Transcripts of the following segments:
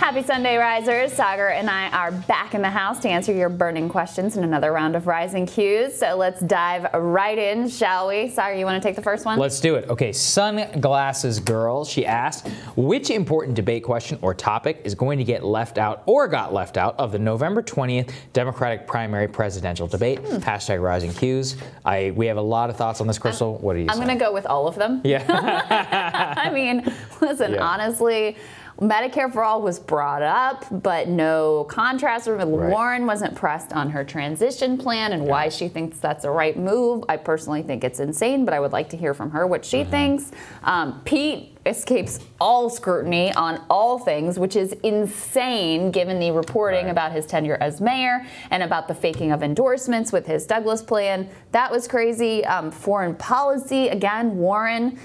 Happy Sunday, Risers. Saagar and I are back in the house to answer your burning questions in another round of Rising Qs. So let's dive right in, shall we? Saagar, you want to take the first one? Let's do it. Okay, Sunglasses Girl, she asked, which important debate question or topic is going to get left out or got left out of the November 20th Democratic primary presidential debate? Hashtag Rising Qs. We have a lot of thoughts on this, Krystal. What do you say? I'm going to go with all of them. Yeah. I mean, listen, honestly, Medicare for All was brought up, but no contrast. Warren wasn't pressed on her transition plan and why she thinks that's the right move. I personally think it's insane, but I would like to hear from her what she thinks. Pete escapes all scrutiny on all things, which is insane given the reporting about his tenure as mayor and about the faking of endorsements with his Douglas plan. That was crazy. Foreign policy, again, Warren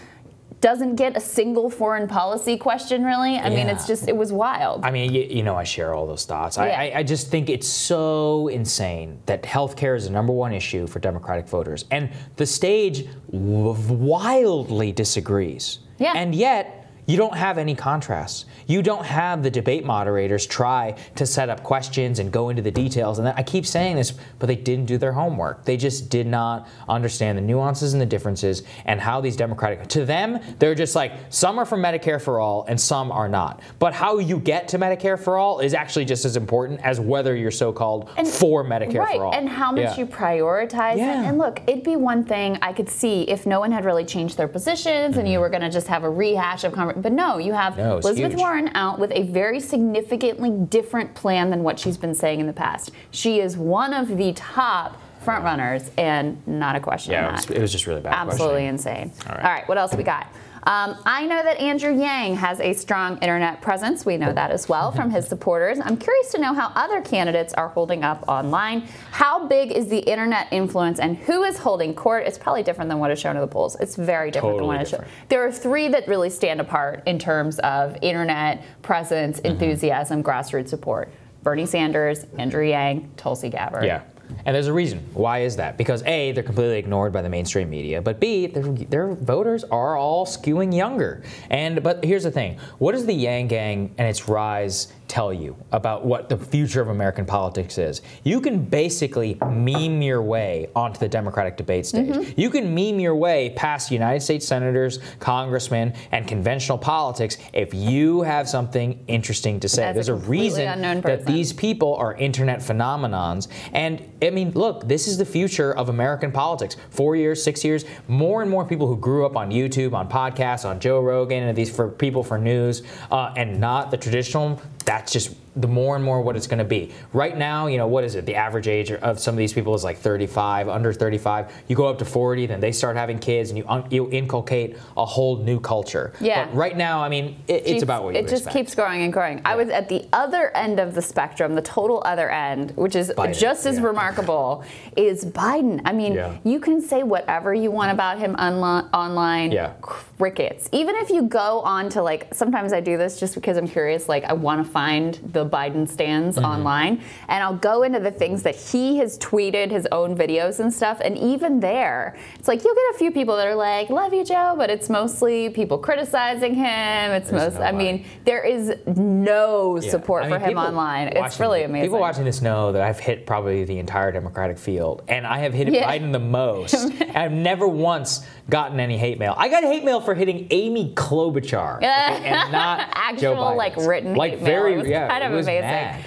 doesn't get a single foreign policy question, really. I mean, it's just, it was wild. I mean, you know, I share all those thoughts. I just think it's so insane that healthcare is the #1 issue for Democratic voters. And the stage wildly disagrees. Yeah. And yet, you don't have any contrasts. You don't have the debate moderators try to set up questions and go into the details. And I keep saying this, but they didn't do their homework. They just did not understand the nuances and the differences and how these Democratic, to them, they're just like, some are for Medicare for all and some are not. But how you get to Medicare for all is actually just as important as whether you're so-called for Medicare for all. And how much you prioritize it. And look, it'd be one thing I could see if no one had really changed their positions and you were going to just have a rehash of conversation. But no, you have Elizabeth Warren out with a very significantly different plan than what she's been saying in the past. She is one of the top front runners, and not a question on that. It was just really bad. Absolutely insane. All right, what else we got? I know that Andrew Yang has a strong internet presence. We know that as well from his supporters. I'm curious to know how other candidates are holding up online. How big is the internet influence and who is holding court? It's probably different than what is shown in the polls. It's very different than what is shown. There are 3 that really stand apart in terms of internet presence, enthusiasm, grassroots support. Bernie Sanders, Andrew Yang, Tulsi Gabbard. Yeah. And there's a reason. Why is that? Because A, they're completely ignored by the mainstream media, but B, their voters are all skewing younger. But here's the thing. What does the Yang Gang and its rise tell you about what the future of American politics is? You can basically meme your way onto the Democratic debate stage. You can meme your way past United States senators, congressmen, and conventional politics if you have something interesting to say. There's a reason that these people are internet phenomenons. And I mean, look, this is the future of American politics. 4 years, 6 years, more and more people who grew up on YouTube, on podcasts, on Joe Rogan, and these people for news, and not the traditional. That's just the more and more what it's going to be. Right now, you know, what is it? The average age of some of these people is like 35, under 35. You go up to 40, then they start having kids, and you inculcate a whole new culture. Yeah. But right now, I mean, it's about what you expect. It just keeps growing and growing. I was at the other end of the spectrum, the total other end, which is just as remarkable, is Biden. I mean, you can say whatever you want about him online. Crickets. Even if you go on to, like, sometimes I do this just because I'm curious, like, I want to find the Biden stands online, and I'll go into the things that he has tweeted, his own videos and stuff, and even there, it's like you'll get a few people that are like, love you, Joe, but it's mostly people criticizing him. It's I mean, there is no support for him online. It's really amazing. People watching this know that I've hit probably the entire Democratic field, and I have hit Biden the most. I've never once gotten any hate mail. I got hate mail for hitting Amy Klobuchar, and not actual Joe Biden. Like written hate mail. It was kind of amazing.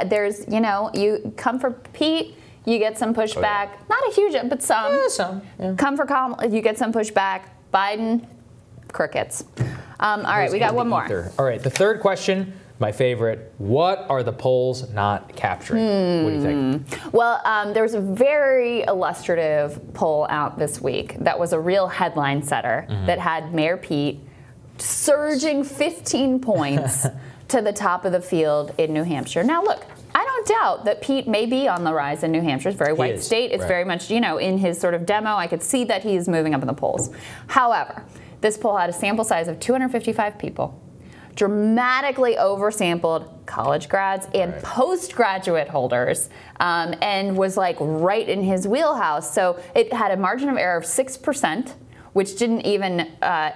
There's, you know, you come for Pete, you get some pushback. Not a huge, but some. Yeah, some. Yeah. Come for Kamala, you get some pushback. Biden, crickets. All right, we got one more. All right, the third question. My favorite, what are the polls not capturing? What do you think? Well, there was a very illustrative poll out this week that was a real headline setter that had Mayor Pete surging 15 points to the top of the field in New Hampshire. Now, look, I don't doubt that Pete may be on the rise in New Hampshire. It's a very white state. It's very much, you know, in his sort of demo, I could see that he's moving up in the polls. However, this poll had a sample size of 255 people. Dramatically oversampled college grads and postgraduate holders, and was like right in his wheelhouse. So it had a margin of error of 6%, which didn't even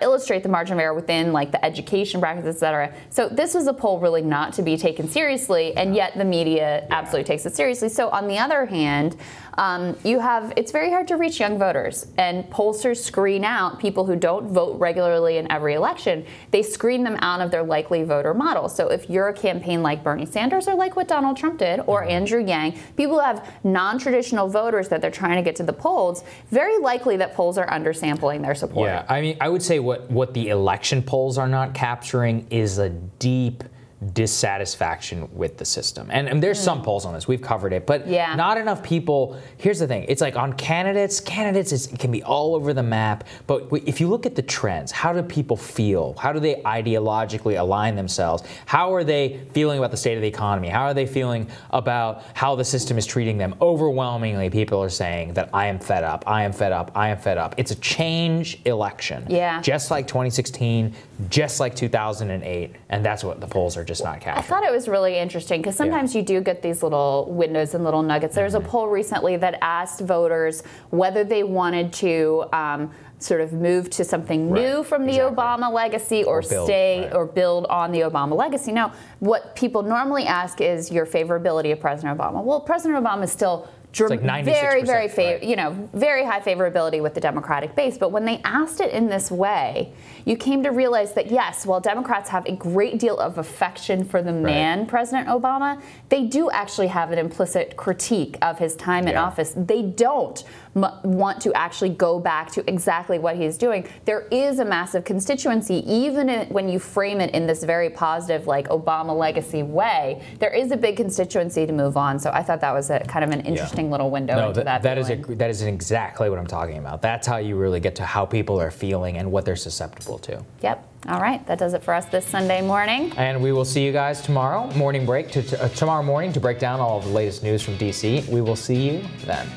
illustrate the margin of error within like the education brackets, et cetera. So this was a poll really not to be taken seriously, and yet the media absolutely takes it seriously. So on the other hand, it's very hard to reach young voters, and pollsters screen out people who don't vote regularly in every election. They screen them out of their likely voter model. So if you're a campaign like Bernie Sanders or like what Donald Trump did, or Andrew Yang, people who have non-traditional voters that they're trying to get to the polls, very likely that polls are undersampling their support. Yeah, I mean, I would say what the election polls are not capturing is a deep dissatisfaction with the system. And there's some polls on this. We've covered it, but not enough people. Here's the thing. It's like on candidates it can be all over the map. But if you look at the trends, how do people feel? How do they ideologically align themselves? How are they feeling about the state of the economy? How are they feeling about how the system is treating them? Overwhelmingly, people are saying that I am fed up. I am fed up. I am fed up. It's a change election. Yeah. Just like 2016, just like 2008. And that's what the polls are just not capturing. I thought it was really interesting because sometimes you do get these little windows and little nuggets. There was a poll recently that asked voters whether they wanted to sort of move to something new from the Obama legacy or build on the Obama legacy. Now, what people normally ask is your favorability of President Obama. Well, President Obama is still like very high favorability with the Democratic base. But when they asked it in this way, you came to realize that yes, while Democrats have a great deal of affection for the man, President Obama, they do actually have an implicit critique of his time in office. They don't want to actually go back to exactly what he's doing. There is a massive constituency, even when you frame it in this very positive, like Obama legacy way, there is a big constituency to move on. So I thought that was a kind of an interesting little window into that. That is exactly what I'm talking about. That's how you really get to how people are feeling and what they're susceptible to. Yep. All right. That does it for us this Sunday morning. And we will see you guys tomorrow morning to break down all of the latest news from DC. We will see you then.